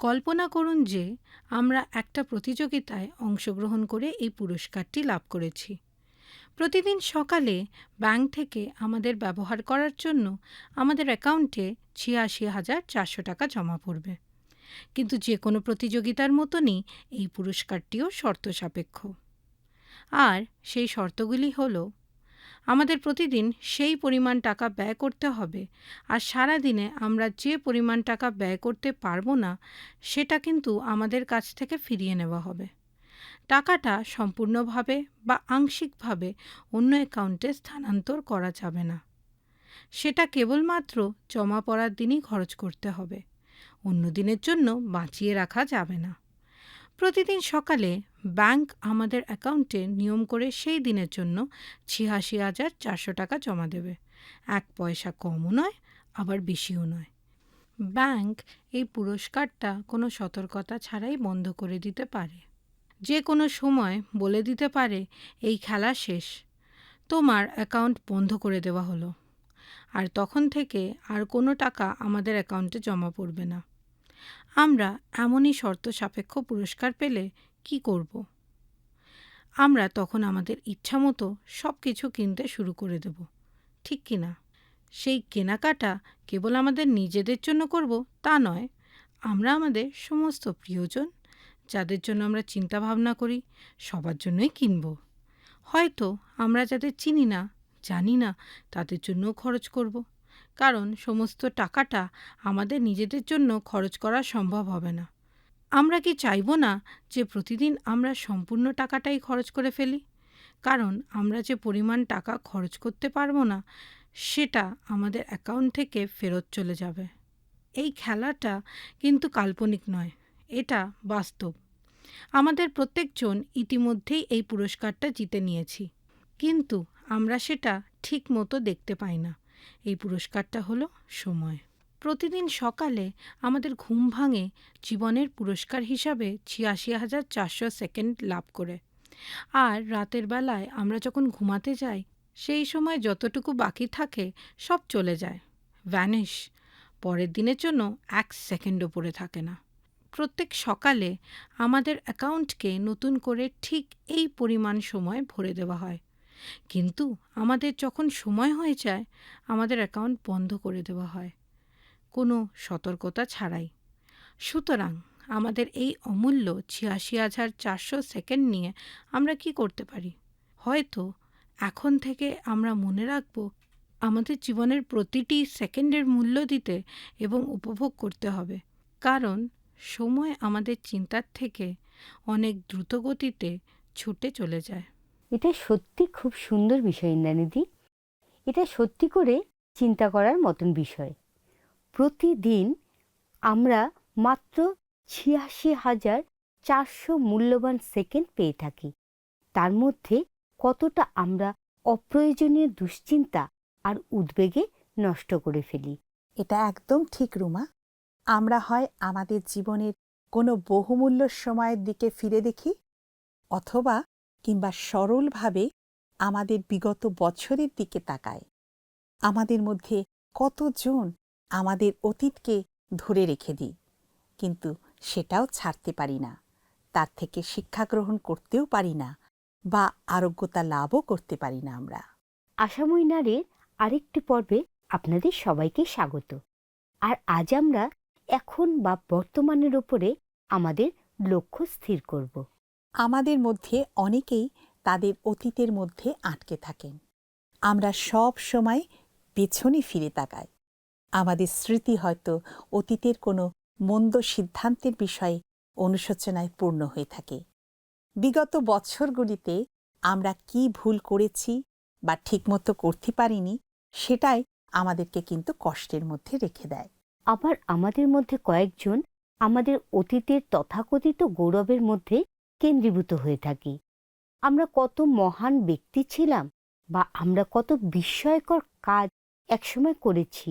কল্পনা করুন যে আমরা একটা প্রতিযোগিতায় অংশগ্রহণ করে এই পুরস্কারটি লাভ করেছি। প্রতিদিন সকালে ব্যাংক থেকে আমাদের ব্যবহার করার জন্য আমাদের অ্যাকাউন্টে ৮৬,৪০০ টাকা জমা পড়বে। কিন্তু যে কোনো প্রতিযোগিতার মতনই এই পুরস্কারটিও শর্ত সাপেক্ষ। আর সেই শর্তগুলি হলো, আমাদের প্রতিদিন সেই পরিমাণ টাকা ব্যয় করতে হবে, আর সারা দিনে আমরা যে পরিমাণ টাকা ব্যয় করতে পারবো না সেটা কিন্তু আমাদের কাছ থেকে ফিরিয়ে নেওয়া হবে। টাকাটা সম্পূর্ণভাবে বা আংশিকভাবে অন্য অ্যাকাউন্টে স্থানান্তর করা যাবে না। সেটা কেবলমাত্র জমা পড়ার দিনই খরচ করতে হবে, অন্য দিনের জন্য বাঁচিয়ে রাখা যাবে না। প্রতিদিন সকালে ব্যাংক আমাদের অ্যাকাউন্টে নিয়ম করে সেই দিনের জন্য ৮৬,৪০০ টাকা জমা দেবে। ১ পয়সা কমও নয়, আবার বেশিও নয়। ব্যাংক এই পুরস্কারটা কোনো সতর্কতা ছাড়াই বন্ধ করে দিতে পারে। যে কোনো সময় বলে দিতে পারে, এই খেলা শেষ, তোমার অ্যাকাউন্ট বন্ধ করে দেওয়া হলো, আর তখন থেকে আর কোনো টাকা আমাদের অ্যাকাউন্টে জমা পড়বে না। আমরা এমনই শর্ত সাপেক্ষ পুরস্কার পেলে কি করব? আমরা তখন আমাদের ইচ্ছামতো সব কিছু কিনতে শুরু করে দেব, ঠিক কি না? সেই কেনাকাটা কেবল আমাদের নিজেদের জন্য করব তা নয়, আমরা আমাদের সমস্ত প্রিয়জন, যাদের জন্য আমরা চিন্তা ভাবনা করি, সবার জন্যই কিনব। হয়তো আমরা যাদের চিনি না, জানি না, তাদের জন্যও খরচ করব, কারণ সমস্ত টাকাটা আমাদের নিজেদের জন্য খরচ করা সম্ভব হবে না। আমরা কি চাইব না যে প্রতিদিন আমরা সম্পূর্ণ টাকাটাই খরচ করে ফেলি? কারণ আমরা যে পরিমাণ টাকা খরচ করতে পারবো না সেটা আমাদের অ্যাকাউন্ট থেকে ফেরত চলে যাবে। এই খেলাটা কিন্তু কাল্পনিক নয়, এটা বাস্তব। আমাদের প্রত্যেকজন ইতিমধ্যেই এই পুরস্কারটা জিতে নিয়েছি, কিন্তু আমরা সেটা ঠিক মতো দেখতে পাই না। এই পুরস্কারটা হলো সময়। প্রতিদিন সকালে আমাদের ঘুম ভাঙে জীবনের পুরস্কার হিসাবে ৮৬,৪০০ সেকেন্ড লাভ করে। আর রাতের বেলায় আমরা যখন ঘুমাতে যাই, সেই সময় যতটুকু বাকি থাকে সব চলে যায়, ভ্যানিশ। পরের দিনের জন্য ১ সেকেন্ডও পড়ে থাকে না। প্রত্যেক সকালে আমাদের অ্যাকাউন্টকে নতুন করে ঠিক এই পরিমাণ সময় ভরে দেওয়া হয়, কিন্তু আমাদের যখন সময় হয়ে যায় আমাদের অ্যাকাউন্ট বন্ধ করে দেওয়া হয়, কোনো সতর্কতা ছাড়াই। সুতরাং আমাদের এই অমূল্য ৮৬,৪০০ সেকেন্ড নিয়ে আমরা কি করতে পারি? হয়তো এখন থেকে আমরা মনে রাখব আমাদের জীবনের প্রতিটি সেকেন্ডের মূল্য দিতে এবং উপভোগ করতে হবে, কারণ সময় আমাদের চিন্তার থেকে অনেক দ্রুত গতিতে ছুটে চলে যায়। এটা সত্যি খুব সুন্দর বিষয় ইন্দ্রাণীদি। এটা সত্যি করে চিন্তা করার মতন বিষয়। প্রতিদিন আমরা মাত্র ৮৬,৪০০ মূল্যবান সেকেন্ড পেয়ে থাকি। তার মধ্যে কতটা আমরা অপ্রয়োজনীয় দুশ্চিন্তা আর উদ্বেগে নষ্ট করে ফেলি। এটা একদম ঠিক রুমা। আমরা হয় আমাদের জীবনের কোনো বহুমূল্য সময়ের দিকে ফিরে দেখি, অথবা কিংবা সরলভাবে আমাদের বিগত বছরের দিকে তাকাই। আমাদের মধ্যে কতজন আমাদের অতীতকে ধরে রেখে দিই, কিন্তু সেটাও ছাড়তে পারি না, তার থেকে শিক্ষা গ্রহণ করতেও পারি না, বা আরোগ্যতা লাভও করতে পারি না আমরা। আশাময়ী নারীর আরেকটি পর্বে আপনাদের সবাইকে স্বাগত। আর আজ আমরা এখন বা বর্তমানের ওপরে আমাদের লক্ষ্য স্থির করব। আমাদের মধ্যে অনেকেই তাদের অতীতের মধ্যে আটকে থাকেন। আমরা সব সময় পেছনে ফিরে তাকাই। আমাদের স্মৃতি হয়তো অতীতের কোনো মন্দ সিদ্ধান্তের বিষয়ে অনুশোচনায় পূর্ণ হয়ে থাকে। বিগত বছরগুলিতে আমরা কি ভুল করেছি বা ঠিকমতো করতে পারিনি, সেটাই আমাদেরকে কিন্তু কষ্টের মধ্যে রেখে দেয়। আবার আমাদের মধ্যে কয়েকজন আমাদের অতীতের তথাকথিত গৌরবের মধ্যে কেন্দ্রীভূত হয়ে থাকি। আমরা কত মহান ব্যক্তি ছিলাম, বা আমরা কত বিস্ময়কর কাজ একসময় করেছি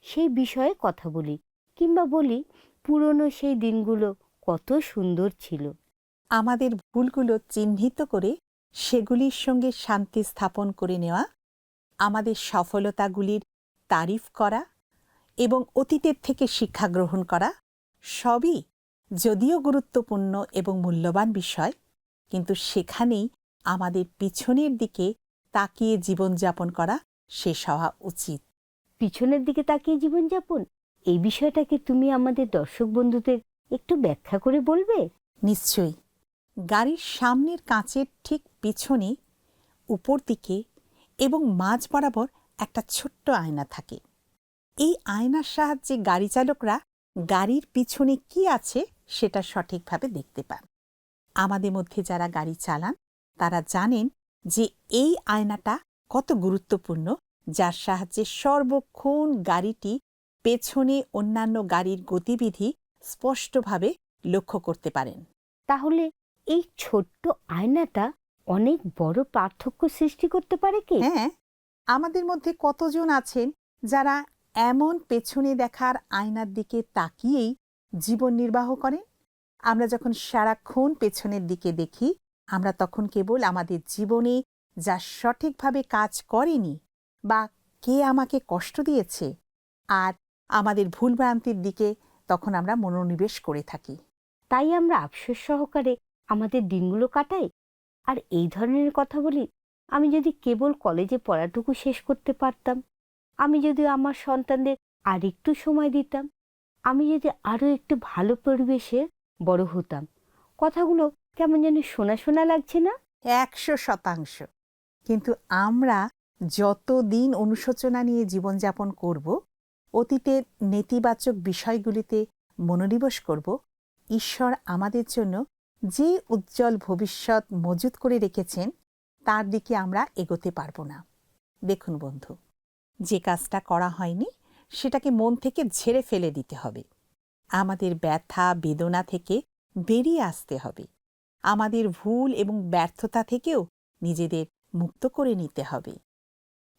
সেই বিষয়ে কথা বলি, কিংবা বলি পুরনো সেই দিনগুলো কত সুন্দর ছিল। আমাদের ভুলগুলো চিহ্নিত করে সেগুলির সঙ্গে শান্তি স্থাপন করে নেওয়া, আমাদের সফলতাগুলির তারিফ করা এবং অতীতের থেকে শিক্ষা গ্রহণ করা, সবই যদিও গুরুত্বপূর্ণ এবং মূল্যবান বিষয়, কিন্তু সেখানেই আমাদের পিছনের দিকে তাকিয়ে জীবনযাপন করা শেষ হওয়া উচিত। পিছনের দিকে তাকিয়ে জীবনযাপন, এই বিষয়টা কি তুমি আমাদের দর্শক বন্ধুদের একটু ব্যাখ্যা করে বলবে? নিশ্চয়ই। গাড়ির সামনের কাঁচের ঠিক পিছনে উপর দিকে এবং মাঝ বরাবর একটা ছোট্ট আয়না থাকে। এই আয়নার সাহায্যে গাড়ি চালকরা গাড়ির পিছনে কি আছে সেটা সঠিকভাবে দেখতে পান। আমাদের মধ্যে যারা গাড়ি চালান তারা জানেন যে এই আয়নাটা কত গুরুত্বপূর্ণ, যার সাহায্যে সর্বক্ষণ গাড়িটি পেছনে অন্যান্য গাড়ির গতিবিধি স্পষ্টভাবে লক্ষ্য করতে পারেন। তাহলে এই ছোট্ট আয়নাটা অনেক বড় পার্থক্য সৃষ্টি করতে পারে কি? হ্যাঁ, আমাদের মধ্যে কতজন আছেন যারা এমন পেছনে দেখার আয়নার দিকে তাকিয়েই জীবন নির্বাহ করেন? আমরা যখন সারাক্ষণ পেছনের দিকে দেখি, আমরা তখন কেবল আমাদের জীবনে যা সঠিকভাবে কাজ করেনি বা কে আমাকে কষ্ট দিয়েছে আর আমাদের ভুলভ্রান্তির দিকে তখন আমরা মনোনিবেশ করে থাকি। তাই আমরা আফসোস সহকারে আমাদের দিনগুলো কাটাই। আর এই ধরনের কথা বলি, আমি যদি কেবল কলেজে পড়াটুকু শেষ করতে পারতাম, আমি যদি আমার সন্তানদের আর একটু সময় দিতাম, আমি যদি আরও একটু ভালো পরিবেশে বড় হতাম। কথাগুলো কেমন যেন শোনা শোনা লাগছে না? 100%। কিন্তু আমরা যতদিন অনুশোচনা নিয়ে জীবনযাপন করব, অতীতের নেতিবাচক বিষয়গুলিতে মনোনিবেশ করব, ঈশ্বর আমাদের জন্য যে উজ্জ্বল ভবিষ্যৎ মজুত করে রেখেছেন তার দিকে আমরা এগোতে পারব না। দেখুন বন্ধু, যে কাজটা করা হয়নি সেটাকে মন থেকে ঝেড়ে ফেলে দিতে হবে। আমাদের ব্যথা বেদনা থেকে বেরিয়ে আসতে হবে। আমাদের ভুল এবং ব্যর্থতা থেকেও নিজেদের মুক্ত করে নিতে হবে।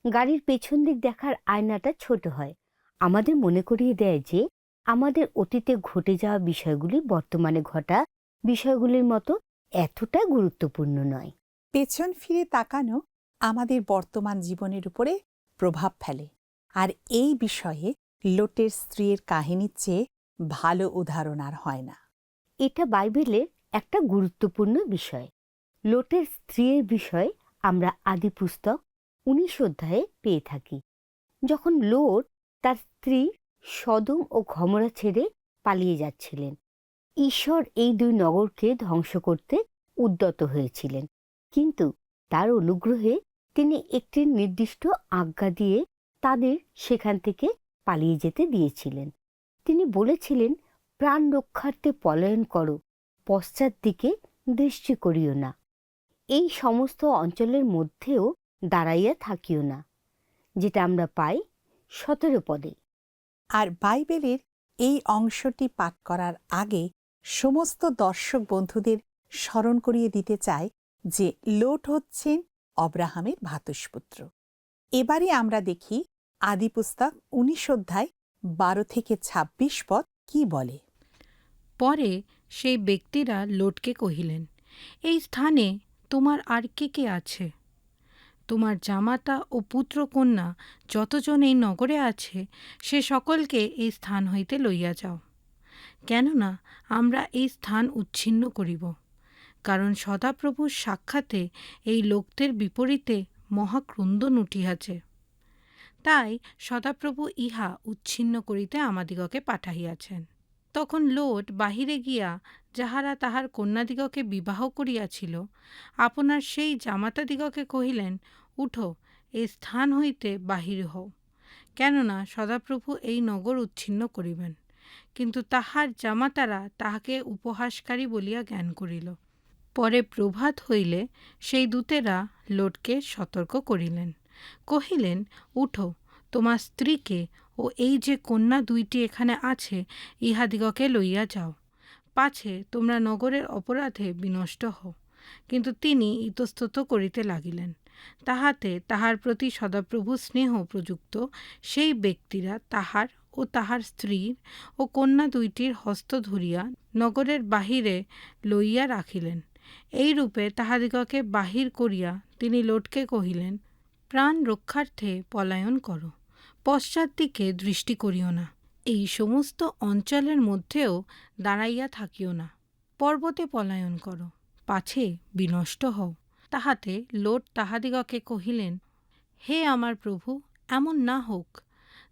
গাড়ির পেছন দিক দেখার আয়নাটা ছোট হয়, আমাদের মনে করিয়ে দেয় যে আমাদের অতীতে ঘটে যাওয়া বিষয়গুলি বর্তমানে ঘটা বিষয়গুলির মতো এতটা গুরুত্বপূর্ণ নয়। পেছন ফিরে তাকানো আমাদের বর্তমান জীবনের উপরে প্রভাব ফেলে। আর এই বিষয়ে লোটের স্ত্রীর কাহিনীর চেয়ে ভালো উদাহরণ আর হয় না। এটা বাইবেলের একটা গুরুত্বপূর্ণ বিষয়। লোটের স্ত্রীর বিষয় আমরা আদি পুস্তক 19 অধ্যায়ে পেয়ে থাকি। যখন লোট তার স্ত্রী সদম ও গমোরা ছেড়ে পালিয়ে যাচ্ছিলেন, ঈশ্বর এই দুই নগরকে ধ্বংস করতে উদ্যত হয়েছিলেন, কিন্তু তার অনুগ্রহে তিনি একটি নির্দিষ্ট আজ্ঞা দিয়ে তাদের সেখান থেকে পালিয়ে যেতে দিয়েছিলেন। তিনি বলেছিলেন, প্রাণ রক্ষার্থে পলায়ন করো, পশ্চাৎ দিকে দৃষ্টি করিও না, এই সমস্ত অঞ্চলের মধ্যেও দাঁড়াইয়া থাকিও না, যেটা আমরা পাই 17 পদে। আর বাইবেলের এই অংশটি পাঠ করার আগে সমস্ত দর্শক বন্ধুদের স্মরণ করিয়ে দিতে চায় যে লোট হচ্ছেন অব্রাহামের ভ্রাতুষ্পুত্র। এবারে আমরা দেখি আদি পুস্তক 19 অধ্যায় 12 থেকে 26 পদ কি বলে। পরে সেই ব্যক্তিরা লোটকে কহিলেন, এই স্থানে তোমার আর কে কে আছে? তোমার জামাতা ও পুত্রকন্যা যতজন এই নগরে আছে, সে সকলকে এই স্থান হইতে লইয়া যাও। কেননা আমরা এই স্থান উচ্ছিন্ন করিব, কারণ সদাপ্রভুর সাক্ষাতে এই লোকদের বিপরীতে মহাক্রন্দন উঠিয়াছে। তাই সদাপ্রভু ইহা উচ্ছিন্ন করিতে আমাদিগকে পাঠাইয়াছেন। তখন লোট বাহিরে গিয়া যাহারা তাহার কন্যাদিগকে বিবাহ করিয়াছিল, আপনার সেই জামাতাদিগকে কহিলেন, উঠো, এই স্থান হইতে বাহির হও, কেননা সদাপ্রভু এই নগর উচ্ছিন্ন করিবেন। কিন্তু তাহার জামাতারা তাহাকে উপহাসকারী বলিয়া জ্ঞান করিল। পরে প্রভাত হইলে সেই দূতেরা লোটকে সতর্ক করিলেন, কহিলেন, উঠো, তোমার স্ত্রীকে ও এই যে কন্যা দুইটি এখানে আছে, ইহাদিগকে লইয়া যাও, পাছে তোমরা নগরের অপরাধে বিনষ্ট হও। কিন্তু তিনি ইতস্তত করিতে লাগিলেন। তাহাতে তাহার প্রতি সদাপ্রভু স্নেহ প্রযুক্ত সেই ব্যক্তিরা তাহার ও তাহার স্ত্রীর ও কন্যা দুইটির হস্ত ধরিয়া নগরের বাহিরে লইয়া রাখিলেন। এইরূপে তাহাদিগকে বাহির করিয়া তিনি লোটকে কহিলেন, প্রাণ রক্ষার্থে পলায়ন করো, পশ্চাৎ দিকে দৃষ্টি করিও না, এই সমস্ত অঞ্চলের মধ্যেও দাঁড়াইয়া থাকিও না, পর্বতে পলায়ন করো, পাছে বিনষ্ট হও। তাহাতে লোট তাহাদিগকে কহিলেন, হে আমার প্রভু, এমন না হোক।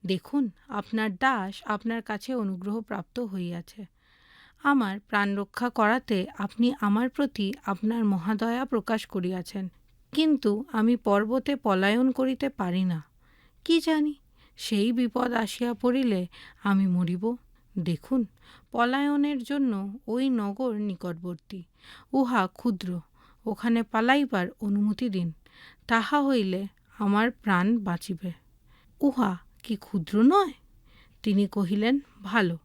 দেখুন, আপনার দাস আপনার কাছে অনুগ্রহ প্রাপ্ত হইয়াছে। আমার প্রাণ রক্ষা করাতে আপনি আমার প্রতি আপনার মহাদয়া প্রকাশ করিয়াছেন, কিন্তু আমি পর্বতে পলায়ন করিতে পারি না। কি জানি, সেই বিপদ আসিয়া পড়িলে আমি মরিব। দেখুন, পলায়নের জন্য ওই নগর নিকটবর্তী, উহা ক্ষুদ্র, ওখানে পালাইবার অনুমতি দিন, তাহা হইলে আমার প্রাণ বাঁচিবে। উহা কি ক্ষুদ্র নয়? তিনি কহিলেন, ভালো,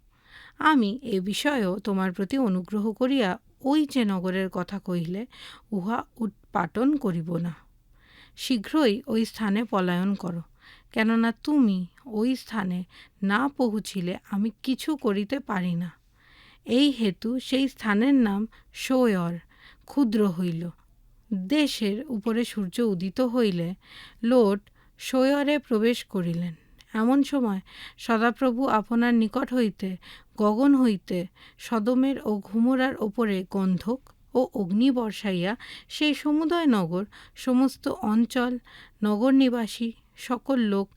আমি এ বিষয়েও তোমার প্রতি অনুগ্রহ করিয়া ওই যে নগরের কথা কহিলে উহা উৎপাটন করিব না। শীঘ্রই ওই স্থানে পলায়ন করো, কেননা তুমি ওই স্থানে না পৌঁছিলে আমি কিছু করিতে পারি না। এই হেতু সেই স্থানের নাম সোয়র, ক্ষুদ্র হইল। দেশের উপরে সূর্য উদিত হইলে লোট সোয়রে প্রবেশ করিলেন। এমন সময় সদাপ্রভু আপনার নিকট হইতে গগন হইতে সদমের ও ঘুমরার ওপরে গন্ধক ও অগ্নি বর্ষাইয়া সেই সমুদয় নগর, সমস্ত অঞ্চল, নগর নিবাসী সকল লোক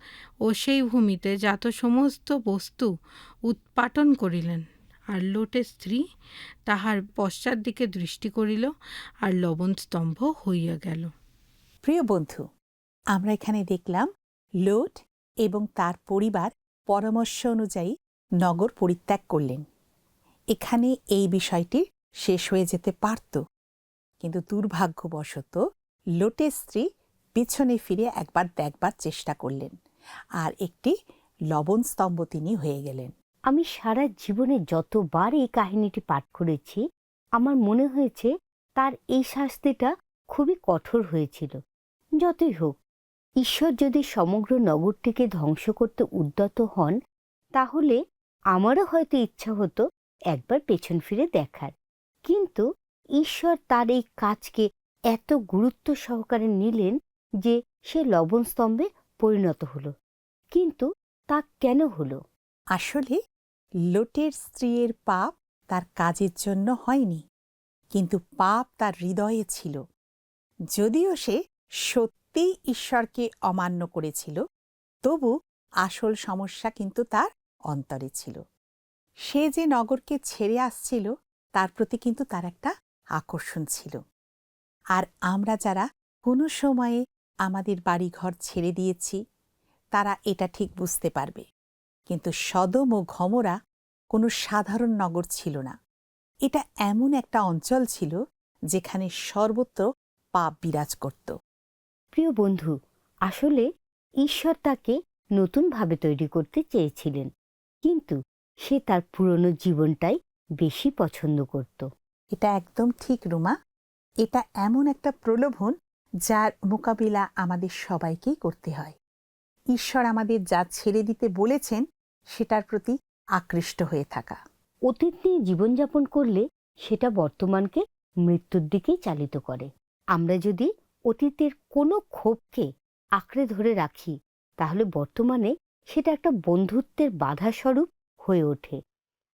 ও সেই ভূমিতে জাত সমস্ত বস্তু উৎপাটন করিলেন। আর লোটের স্ত্রী তাহার পশ্চাৎ দিকে দৃষ্টি করিল, আর লবণস্তম্ভ হইয়া গেল। প্রিয় বন্ধু, আমরা এখানে দেখলাম লোট এবং তার পরিবার পরামর্শ অনুযায়ী নগর পরিত্যাগ করলেন। এখানে এই বিষয়টি শেষ হয়ে যেতে পারত, কিন্তু দুর্ভাগ্যবশত লোটের স্ত্রী পিছনে ফিরে একবার দেখবার চেষ্টা করলেন, আর একটি লবণস্তম্ভ তিনি হয়ে গেলেন। আমি সারা জীবনে যতবার এই কাহিনীটি পাঠ করেছি, আমার মনে হয়েছে তার এই শাস্তিটা খুবই কঠোর হয়েছিল। যতই হোক, ঈশ্বর যদি সমগ্র নগরটিকে ধ্বংস করতে উদ্যত হন, তাহলে আমারও হয়তো ইচ্ছা হতো একবার পেছন ফিরে দেখার। কিন্তু ঈশ্বর তার এই কাজকে এত গুরুত্ব সহকারে নিলেন যে সে লবণস্তম্ভে পরিণত হলো। কিন্তু তা কেন হলো? আসলে লোটের স্ত্রীর পাপ তার কাজের জন্য হয়নি, কিন্তু পাপ তার হৃদয়ে ছিল। যদিও সে সত্যিই ঈশ্বরকে অমান্য করেছিল, তবু আসল সমস্যা কিন্তু তার অন্তরে ছিল। সে যে নগরকে ছেড়ে আসছিল তার প্রতি কিন্তু তার একটা আকর্ষণ ছিল। আর আমরা যারা কোনো সময়ে আমাদের বাড়িঘর ছেড়ে দিয়েছি, তারা এটা ঠিক বুঝতে পারবে। কিন্তু সদম ও গমোরা কোনো সাধারণ নগর ছিল না। এটা এমন একটা অঞ্চল ছিল যেখানে সর্বত্র পাপ বিরাজ করত। প্রিয় বন্ধু, আসলে ঈশ্বর তাকে নতুনভাবে তৈরি করতে চেয়েছিলেন, কিন্তু সে তার পুরনো জীবনটাই বেশি পছন্দ করত। এটা একদম ঠিক রুমা। এটা এমন একটা প্রলোভন যার মোকাবিলা আমাদের সবাইকেই করতে হয়। ঈশ্বর আমাদের যা ছেড়ে দিতে বলেছেন সেটার প্রতি আকৃষ্ট হয়ে থাকা। অতীত নিয়ে জীবনযাপন করলে সেটা বর্তমানকে মৃত্যুর দিকেই চালিত করে। আমরা যদি অতীতের কোনো ক্ষোভকে আঁকড়ে ধরে রাখি, তাহলে বর্তমানে সেটা একটা বন্ধুত্বের বাধাস্বরূপ হয়ে ওঠে।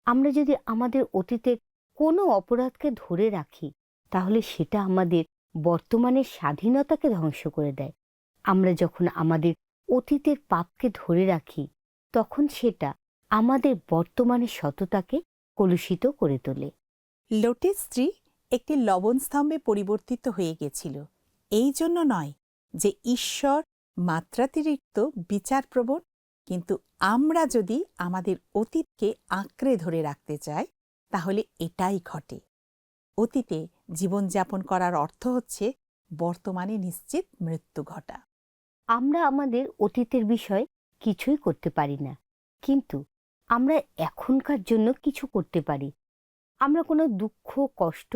আমরা যদি আমাদের অতীতের কোনো অপরাধকে ধরে রাখি, তাহলে সেটা আমাদের বর্তমানের স্বাধীনতাকে ধ্বংস করে দেয়। আমরা যখন আমাদের অতীতের পাপকে ধরে রাখি, তখন সেটা আমাদের বর্তমানের সততাকে কলুষিত করে তোলে। লোটের স্ত্রী একটি লবণস্তম্ভে পরিবর্তিত হয়ে গেছিল, এই জন্য নয় যে ঈশ্বর মাত্রাতিরিক্ত বিচারপ্রবণ, কিন্তু আমরা যদি আমাদের অতীতকে আঁকড়ে ধরে রাখতে চাই, তাহলে এটাই ঘটে। অতীতে জীবনযাপন করার অর্থ হচ্ছে বর্তমানে নিশ্চিত মৃত্যু ঘটা। আমরা আমাদের অতীতের বিষয় কিছুই করতে পারি না, কিন্তু আমরা এখনকার জন্য কিছু করতে পারি। আমরা কোনো দুঃখ কষ্ট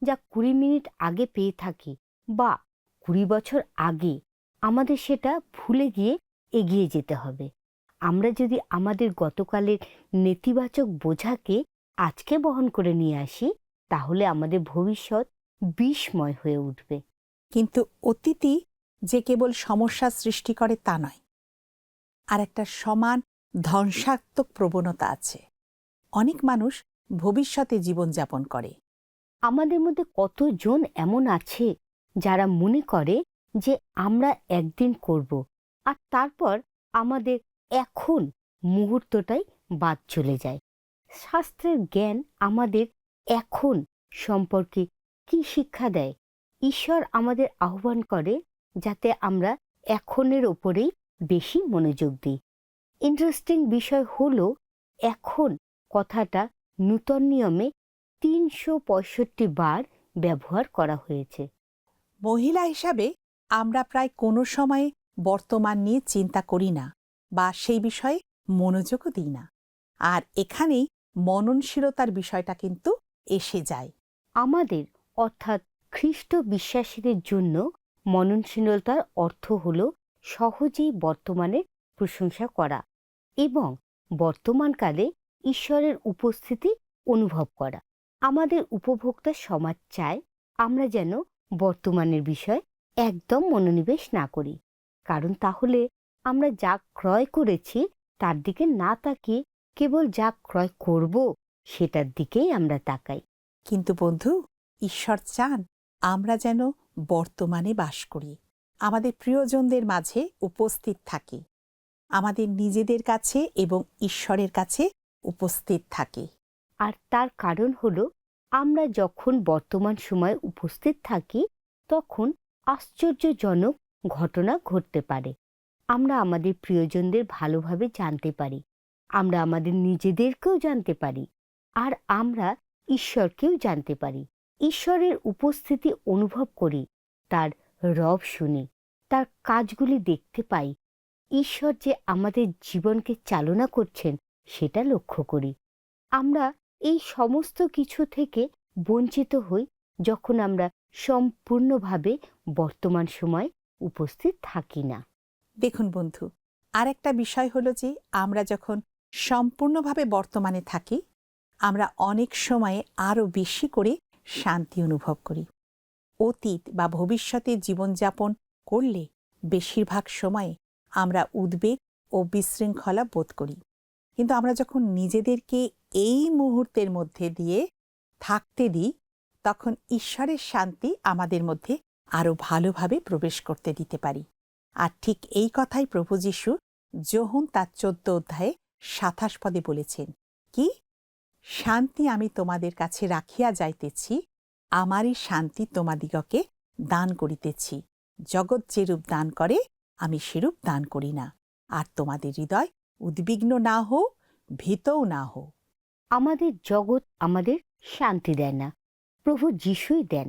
যা 20 মিনিট আগে পেয়ে থাকি বা 20 বছর আগে, আমাদের সেটা ভুলে গিয়ে এগিয়ে যেতে হবে। আমরা যদি আমাদের গতকালের নেতিবাচক বোঝাকে আজকে বহন করে নিয়ে আসি, তাহলে আমাদের ভবিষ্যৎ বিষময় হয়ে উঠবে। কিন্তু অতীতই যে কেবল সমস্যা সৃষ্টি করে তা নয়, আর একটা সমান ধ্বংসাত্মক প্রবণতা আছে। অনেক মানুষ ভবিষ্যতে জীবনযাপন করে। আমাদের মধ্যে কতজন এমন আছে যারা মনে করে যে আমরা একদিন করব, আর তারপর আমাদের এখন মুহূর্তটাই বাদ চলে যায়। শাস্ত্রের জ্ঞান আমাদের এখন সম্পর্কে কি শিক্ষা দেয়? ঈশ্বর আমাদের আহ্বান করে যাতে আমরা এখনের ওপরেই বেশি মনোযোগ দিই। ইন্টারেস্টিং বিষয় হলো, এখন কথাটা নূতন নিয়মে ৩৬৫ বার ব্যবহার করা হয়েছে। মহিলা হিসাবে আমরা প্রায় কোনো সময়ে বর্তমান নিয়ে চিন্তা করি না বা সেই বিষয়ে মনোযোগও দিই না। আর এখানেই মননশীলতার বিষয়টা কিন্তু এসে যায়। আমাদের অর্থাৎ খ্রিস্ট বিশ্বাসীদের জন্য মননশীলতার অর্থ হল সহজেই বর্তমানের প্রশংসা করা এবং বর্তমানকালে ঈশ্বরের উপস্থিতি অনুভব করা। আমাদের উপভোক্তা সমাজ চায় আমরা যেন বর্তমানের বিষয় একদম মনোনিবেশ না করি, কারণ তাহলে আমরা যা ক্রয় করেছি তার দিকে না তাকিয়ে কেবল যা ক্রয় করব সেটার দিকেই আমরা তাকাই। কিন্তু বন্ধু, ঈশ্বর চান আমরা যেন বর্তমানে বাস করি, আমাদের প্রিয়জনদের মাঝে উপস্থিত থাকি, আমাদের নিজেদের কাছে এবং ঈশ্বরের কাছে উপস্থিত থাকি। আর তার কারণ হলো, আমরা যখন বর্তমান সময়ে উপস্থিত থাকি তখন আশ্চর্যজনক ঘটনা ঘটতে পারে। আমরা আমাদের প্রিয়জনদের ভালোভাবে জানতে পারি, আমরা আমাদের নিজেদেরকেও জানতে পারি, আর আমরা ঈশ্বরকেও জানতে পারি। ঈশ্বরের উপস্থিতি অনুভব করি, তার রব শুনি, তার কাজগুলি দেখতে পাই। ঈশ্বর যে আমাদের জীবনকে চালনা করছেন সেটা লক্ষ্য করি। আমরা এই সমস্ত কিছু থেকে বঞ্চিত হই যখন আমরা সম্পূর্ণভাবে বর্তমান সময়ে উপস্থিত থাকি না। দেখুন বন্ধু, আর একটা বিষয় হলো যে আমরা যখন সম্পূর্ণভাবে বর্তমানে থাকি, আমরা অনেক সময়ে আরও বেশি করে শান্তি অনুভব করি। অতীত বা ভবিষ্যতে জীবনযাপন করলে বেশিরভাগ সময়ে আমরা উদ্বেগ ও বিশৃঙ্খলা বোধ করি। কিন্তু আমরা যখন নিজেদেরকে এই মুহূর্তের মধ্যে দিয়ে থাকতে দিই, তখন ঈশ্বরের শান্তি আমাদের মধ্যে আরও ভালোভাবে প্রবেশ করতে দিতে পারি। আর ঠিক এই কথাই প্রভু যীশু যোহন তার 14 অধ্যায়ে 27 পদে বলেছেন, কি? শান্তি আমি তোমাদের কাছে রাখিয়া যাইতেছি, আমারই শান্তি তোমাদিগকে দান করিতেছি। জগৎ যেরূপ দান করে আমি সেরূপ দান করি না। আর তোমাদের হৃদয় উদ্বিগ্ন না হোক, ভীতও না হোক। আমাদের জগৎ আমাদের শান্তি দেয় না, প্রভু যিশুই দেন।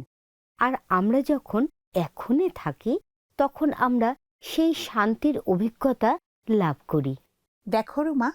আর আমরা যখন এখনে থাকি তখন আমরা সেই শান্তির অভিজ্ঞতা লাভ করি। দেখো রুমা,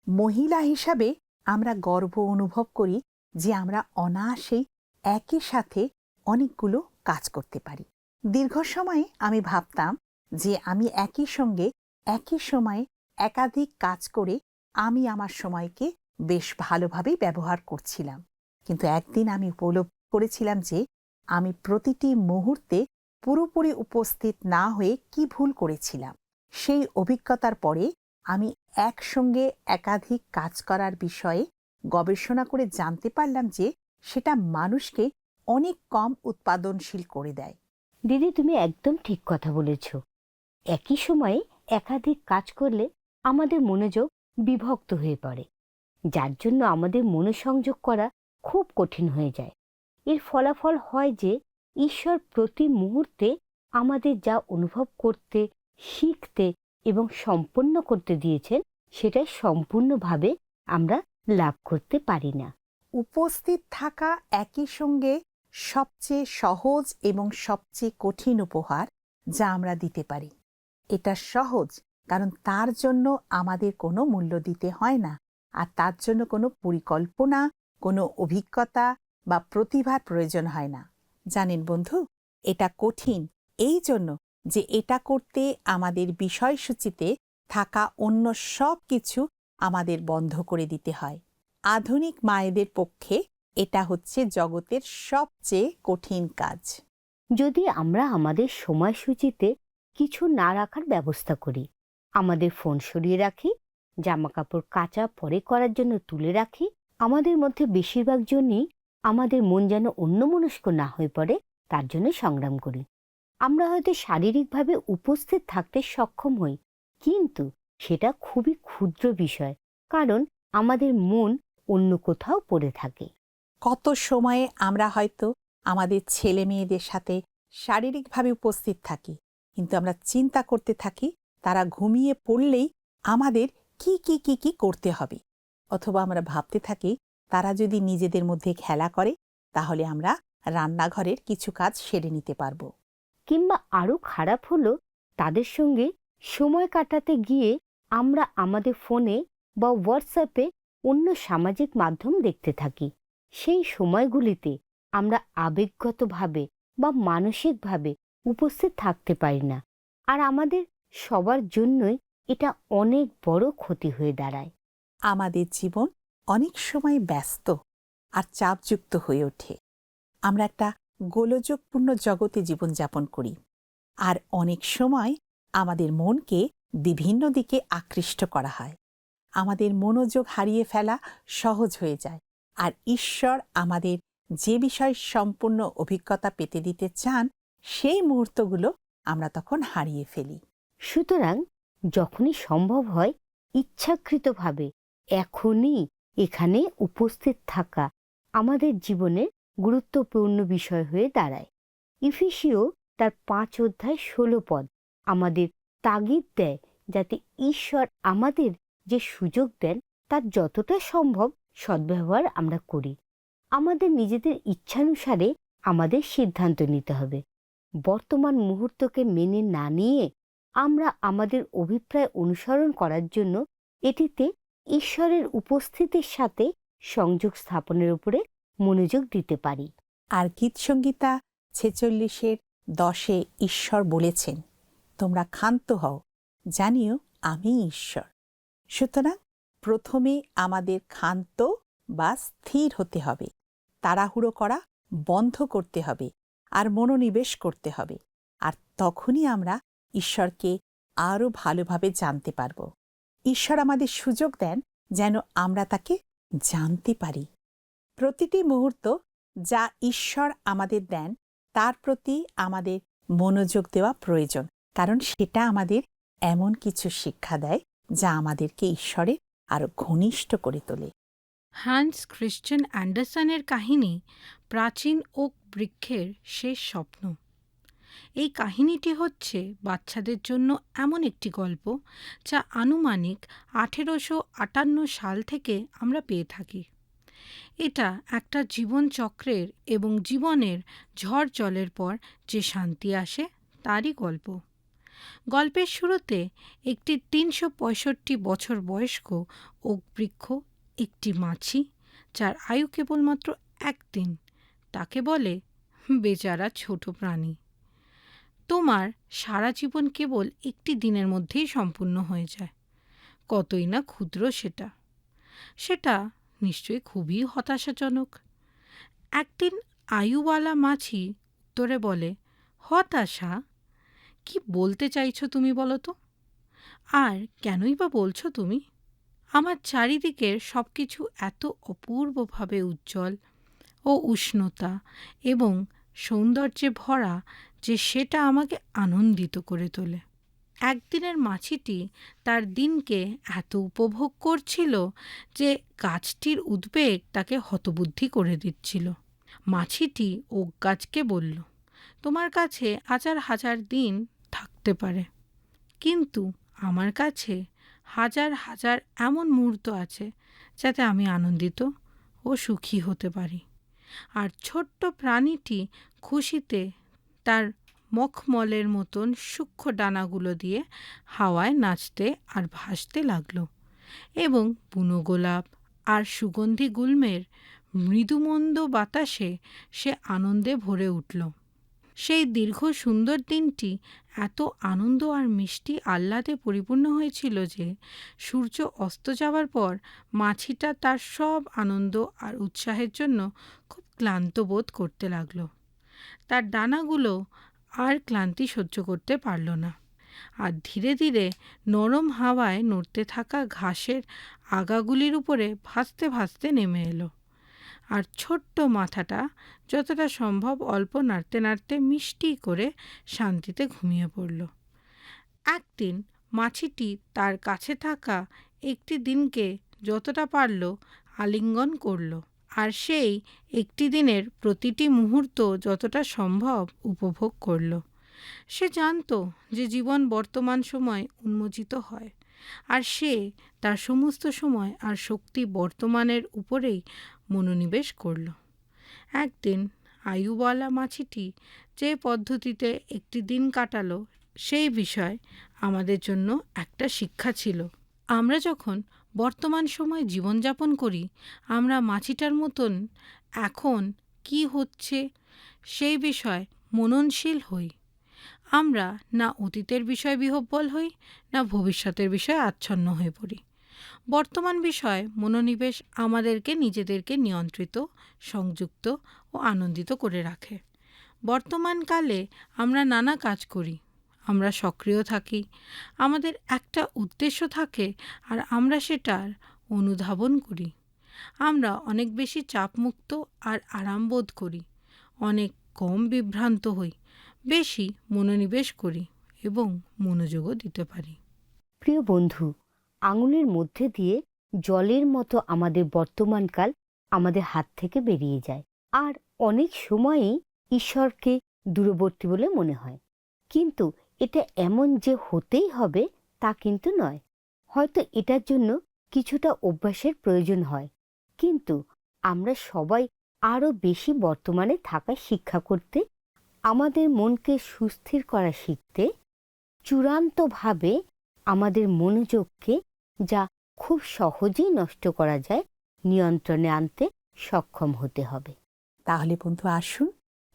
মহিলা হিসাবে আমরা গর্ব অনুভব করি যে আমরা অনায়াসেই একই সাথে অনেকগুলো কাজ করতে পারি। দীর্ঘ সময়ে আমি ভাবতাম যে আমি একই সঙ্গে একই সময়ে একাধিক কাজ করে আমি আমার সময়কে বেশ ভালোভাবেই ব্যবহার করছিলাম। কিন্তু একদিন আমি উপলব্ধি করেছিলাম যে আমি প্রতিটি মুহূর্তে পুরোপুরি উপস্থিত না হয়ে কি ভুল করেছিলাম। সেই অভিজ্ঞতার পরে আমি একসঙ্গে একাধিক কাজ করার বিষয়ে গবেষণা করে জানতে পারলাম যে সেটা মানুষকে অনেক কম উৎপাদনশীল করে দেয়। দিদি, তুমি একদম ঠিক কথা বলেছ। একই সময়ে একাধিক কাজ করলে আমাদের মনোযোগ বিভক্ত হয়ে পড়ে, যার জন্য আমাদের মনোসংযোগ করা খুব কঠিন হয়ে যায়। এর ফলাফল হয় যে ঈশ্বর প্রতি মুহূর্তে আমাদের যা অনুভব করতে, শিখতে এবং সম্পন্ন করতে দিয়েছেন সেটা সম্পূর্ণভাবে আমরা লাভ করতে পারি না। উপস্থিত থাকা একই সঙ্গে সবচেয়ে সহজ এবং সবচেয়ে কঠিন উপহার যা আমরা দিতে পারি। এটা সহজ কারণ তার জন্য আমাদের কোনো মূল্য দিতে হয় না, আর তার জন্য কোনো পরিকল্পনা, কোনো অভিজ্ঞতা বা প্রতিভার প্রয়োজন হয় না। জানেন বন্ধু, এটা কঠিন এই জন্য যে এটা করতে আমাদের বিষয়সূচিতে থাকা অন্য সব কিছু আমাদের বন্ধ করে দিতে হয়। আধুনিক মায়েদের পক্ষে এটা হচ্ছে জগতের সবচেয়ে কঠিন কাজ। যদি আমরা আমাদের সময়সূচিতে কিছু না রাখার ব্যবস্থা করি, আমাদের ফোন সরিয়ে রাখি, জামাকাপড় কাচা পরে করার জন্য তুলে রাখি, আমাদের মধ্যে বেশিরভাগ জনই আমাদের মন যেন অন্যমনস্ক না হয়ে পড়ে তার জন্য সংগ্রাম করি। আমরা হয়তো শারীরিকভাবে উপস্থিত থাকতে সক্ষম হই, কিন্তু সেটা খুবই ক্ষুদ্র বিষয়, কারণ আমাদের মন অন্য কোথাও পড়ে থাকে। কত সময়ে আমরা হয়তো আমাদের ছেলে মেয়েদের সাথে শারীরিকভাবে উপস্থিত থাকি, কিন্তু আমরা চিন্তা করতে থাকি তারা ঘুমিয়ে পড়লেই আমাদের কি করতে হবে, অথবা আমরা ভাবতে থাকি তারা যদি নিজেদের মধ্যে খেলা করে তাহলে আমরা রান্নাঘরের কিছু কাজ সেরে নিতে পারব। কিংবা আরও খারাপ হলো, তাদের সঙ্গে সময় কাটাতে গিয়ে আমরা আমাদের ফোনে বা হোয়াটসঅ্যাপে অন্য সামাজিক মাধ্যম দেখতে থাকি। সেই সময়গুলিতে আমরা আবেগগতভাবে বা মানসিকভাবে উপস্থিত থাকতে পারি না, আর আমাদের সবার জন্যই এটা অনেক বড় ক্ষতি হয়ে দাঁড়ায়। আমাদের জীবন অনেক সময় ব্যস্ত আর চাপযুক্ত হয়ে ওঠে। আমরা একটা গোলযোগপূর্ণ জগতে জীবনযাপন করি, আর অনেক সময় আমাদের মনকে বিভিন্ন দিকে আকৃষ্ট করা হয়। আমাদের মনোযোগ হারিয়ে ফেলা সহজ হয়ে যায়, আর ঈশ্বর আমাদের যে বিষয় সম্পূর্ণ অভিজ্ঞতা পেতে দিতে চান সেই মুহূর্তগুলো আমরা তখন হারিয়ে ফেলি। সুতরাং যখনই সম্ভব হয় ইচ্ছাকৃতভাবে এখনই এখানে উপস্থিত থাকা আমাদের জীবনের গুরুত্বপূর্ণ বিষয় হয়ে দাঁড়ায়। ইফিসীয় তার 5:16 আমাদের তাগিদ দেয় যাতে ঈশ্বর আমাদের যে সুযোগ দেন তার যতটা সম্ভব সদ্ব্যবহার আমরা করি। আমাদের নিজেদের ইচ্ছানুসারে আমাদের সিদ্ধান্ত নিতে হবে। বর্তমান মুহূর্তকে মেনে না নিয়ে আমরা আমাদের অভিপ্রায় অনুসরণ করার জন্য এটিতে ঈশ্বরের উপস্থিতির সাথে সংযোগ স্থাপনের উপরে মনোযোগ দিতে পারি। আর গীতসংগীতা 46:10 ঈশ্বর বলেছেন, তোমরা ক্ষান্ত হও, জানিও আমি ঈশ্বর। সুতরাং প্রথমে আমাদের ক্ষান্ত বা স্থির হতে হবে, তাড়াহুড়ো করা বন্ধ করতে হবে, আর মনোনিবেশ করতে হবে। আর তখনই আমরা ঈশ্বরকে আরও ভালোভাবে জানতে পারব। ঈশ্বর আমাদের সুযোগ দেন যেন আমরা তাকে জানতে পারি। প্রতিটি মুহূর্ত যা ঈশ্বর আমাদের দেন তার প্রতি আমাদের মনোযোগ দেওয়া প্রয়োজন, কারণ সেটা আমাদের এমন কিছু শিক্ষা দেয় যা আমাদেরকে ঈশ্বরে আরও ঘনিষ্ঠ করে তোলে। হান্স ক্রিশ্চিয়ান অ্যান্ডারসনের কাহিনী প্রাচীন ওক বৃক্ষের শেষ স্বপ্ন। এই কাহিনীটি হচ্ছে বাচ্চাদের জন্য এমন একটি গল্প যা আনুমানিক 1858 সাল থেকে আমরা পেয়ে থাকি। এটা একটা জীবনচক্রের এবং জীবনের ঝড় জলের পর যে শান্তি আসে তারই গল্প। গল্পের শুরুতে একটি 365 বছর বয়স্ক ওক বৃক্ষ, একটি মাছি যার আয়ু কেবলমাত্র 1 দিন, তাকে বলে, বেচারা ছোট প্রাণী, তোমার সারা জীবন কেবল একটি দিনের মধ্যেই সম্পূর্ণ হয়ে যায়। কতই না ক্ষুদ্র সেটা। সেটা নিশ্চয়ই খুবই হতাশাজনক। একদিন আয়ুওয়ালা মাছি উত্তরে বলে, হতাশা? কি বলতে চাইছো তুমি বলো তো? আর কেনই বা বলছো তুমি? আমার চারিদিকের সব কিছু এত অপূর্বভাবে উজ্জ্বল ও উষ্ণতা এবং সৌন্দর্যে ভরা যে সেটা আমাকে আনন্দিত করে তোলে। একদিনের মাছিটি তার দিনকে এত উপভোগ করছিল যে গাছটির উদ্বেগ তাকে হতবুদ্ধি করে দিচ্ছিল। মাছিটি ওক গাছকে বলল, তোমার কাছে হাজার হাজার দিন থাকতে পারে, কিন্তু আমার কাছে হাজার হাজার এমন মুহূর্ত আছে যাতে আমি আনন্দিত ও সুখী হতে পারি। আর ছোট্ট প্রাণীটি খুশিতে তার মখমলের মতন সূক্ষ্ম ডানাগুলো দিয়ে হাওয়ায় নাচতে আর ভাসতে লাগলো, এবং বুনো গোলাপ আর সুগন্ধি গুল্মের মৃদুমন্দ বাতাসে সে আনন্দে ভরে উঠল। সেই দীর্ঘ সুন্দর দিনটি এত আনন্দ আর মিষ্টি আহ্লাদে পরিপূর্ণ হয়েছিল যে সূর্য অস্ত যাওয়ার পর মাছিটা তার সব আনন্দ আর উৎসাহের জন্য খুব ক্লান্ত বোধ করতে লাগল। তার ডানাগুলো আর ক্লান্তি সহ্য করতে পারল না। আর ধীরে ধীরে নরম হাওয়ায় নড়তে থাকা ঘাসের আগাগুলির উপরে ভাসতে ভাসতে নেমে এলো। আর ছোট্ট মাথাটা যতটা সম্ভব অল্প নাড়তে নাড়তে মিষ্টি করে শান্তিতে ঘুমিয়ে পড়ল। একদিন মাছিটি তার কাছে থাকা একটি দিনকে যতটা পারল আলিঙ্গন করল, আর সেই একটি দিনের প্রতিটি মুহূর্ত যতটা সম্ভব উপভোগ করল। সে জানত যে জীবন বর্তমান সময় উন্মোচিত হয়, আর সে তার সমস্ত সময় আর শক্তি বর্তমানের উপরেই মনোনিবেশ করল। একদিন আয়ুওয়ালা মাছিটি যে পদ্ধতিতে একটি দিন কাটালো সেই বিষয় আমাদের জন্য একটা শিক্ষা ছিল। আমরা যখন বর্তমান সময়ে জীবনযাপন করি, আমরা মাছিটার মতন এখন কি হচ্ছে সেই বিষয় মননশীল হই। আমরা না অতীতের বিষয়ে বিহ্বল হই, না ভবিষ্যতের বিষয়ে আচ্ছন্ন হয়ে পড়ি। বর্তমান বিষয়ে মনোনিবেশ আমাদেরকে নিজেদেরকে নিয়ন্ত্রিত, সংযুক্ত ও আনন্দিত করে রাখে। বর্তমানকালে আমরা নানা কাজ করি, আমরা সক্রিয় থাকি, আমাদের একটা উদ্দেশ্য থাকে আর আমরা সেটার অনুধাবন করি। আমরা অনেক বেশি চাপমুক্ত আর আরাম বোধ করি, অনেক কম বিভ্রান্ত হই, বেশি মনোনিবেশ করি এবং মনোযোগও দিতে পারি। প্রিয় বন্ধু, আঙুলের মধ্যে দিয়ে জলের মতো আমাদের বর্তমানকাল আমাদের হাত থেকে বেরিয়ে যায়, আর অনেক সময়ই ঈশ্বরকে দূরবর্তী বলে মনে হয়। কিন্তু এটা এমন যে হতেই হবে তা কিন্তু নয়। হয়তো এটার জন্য কিছুটা অভ্যাসের প্রয়োজন হয়, কিন্তু আমরা সবাই আরও বেশি বর্তমানে থাকা শিক্ষা করতে, আমাদের মনকে সুস্থির করা শিখতে, চূড়ান্তভাবে আমাদের মনোযোগকে, যা খুব সহজেই নষ্ট করা যায়, নিয়ন্ত্রণে আনতে সক্ষম হতে হবে। তাহলে বন্ধু আসুন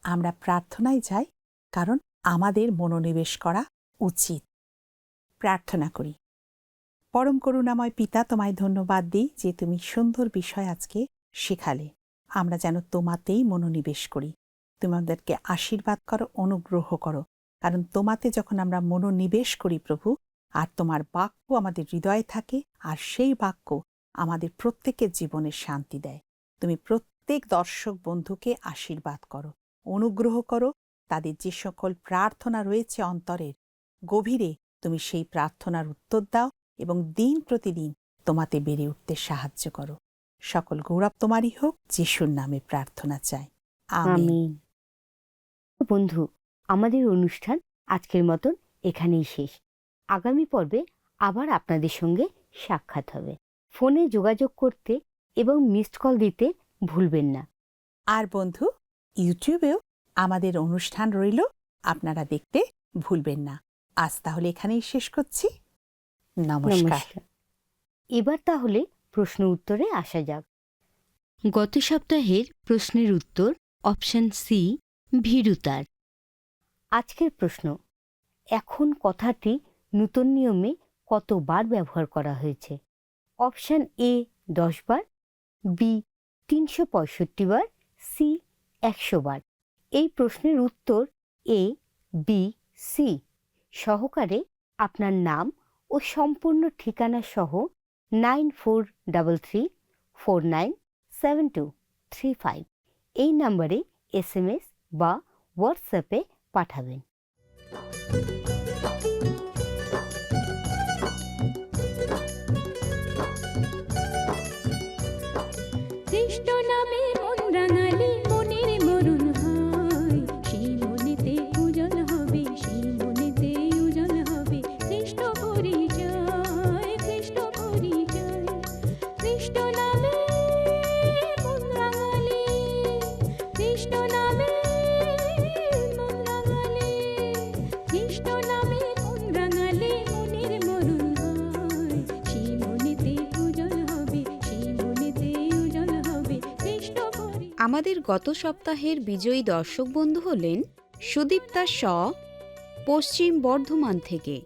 আমরা প্রার্থনায় যাই, কারণ আমাদের মনোনিবেশ করা উচিত। প্রার্থনা করি। পরম করুণাময় পিতা, তোমায় ধন্যবাদ দিই যে তুমি সুন্দর বিষয় আজকে শেখালে। আমরা যেন তোমাতেই মনোনিবেশ করি। তুমি আমাদেরকে আশীর্বাদ করো, অনুগ্রহ করো, কারণ তোমাতে যখন আমরা মনোনিবেশ করি প্রভু, আর তোমার বাক্য আমাদের হৃদয়ে থাকে, আর সেই বাক্য আমাদের প্রত্যেকের জীবনে শান্তি দেয়। তুমি প্রত্যেক দর্শক বন্ধুকে আশীর্বাদ করো, অনুগ্রহ করো। তাদের যে সকল প্রার্থনা রয়েছে অন্তরের গভীরে, তুমি সেই প্রার্থনার উত্তর দাও এবং দিন প্রতিদিন তোমাতে বেড়ে উঠতে সাহায্য করো। সকল গৌরব তোমারই হোক, যিশুর নামে প্রার্থনা চাই, আমিন। বন্ধু, আমাদের অনুষ্ঠান আজকের মতন এখানেই শেষ। আগামী পর্বে আবার আপনাদের সঙ্গে সাক্ষাৎ হবে। ফোনে যোগাযোগ করতে এবং মিসড কল দিতে ভুলবেন না। আর বন্ধু, ইউটিউবেও আমাদের অনুষ্ঠান রইল, আপনারা দেখতে ভুলবেন না। আজ তাহলে এখানেই শেষ করছি। নমস্কার। এবার তাহলে প্রশ্ন উত্তরে আসা যাক। গত সপ্তাহের প্রশ্নের উত্তর অপশন সি, ভীরুতার। আজকের প্রশ্ন, এখন কথাটি নূতন নিয়মে কতবার ব্যবহার করা হয়েছে? অপশন এ 10 বার, বি 365 বার, সি 100 বার। এই প্রশ্নের উত্তর এ, বি, সি সহকারে আপনার নাম ও সম্পূর্ণ ঠিকানা সহ 9433497235 এই নম্বরে SMS বা হোয়াটসঅ্যাপে পাঠাবেন। খ্রিস্ট নামে মন রাঙালি মনের মরণ হয়, সেই মনেতে উজ্জ্বল হবে, সেই মনেতে উজ্জ্বল হবে খ্রিস্ট পরিচয়, খ্রিস্ট পরিচয়। খ্রিস্ট নামে মন রাঙালি, খ্রিস্ট নামে মন রাঙালি, খ্রিস্ট নামে মন রাঙালি মনের মরণ হয়, সেই মনেতে উজ্জ্বল হবে, সেই মনেতে উজ্জ্বল হবে খ্রিস্ট পরিচয়। আমাদের গত সপ্তাহের বিজয়ী দর্শক বন্ধু হলেন সুদীপ্তা শ, পশ্চিম বর্ধমান থেকে।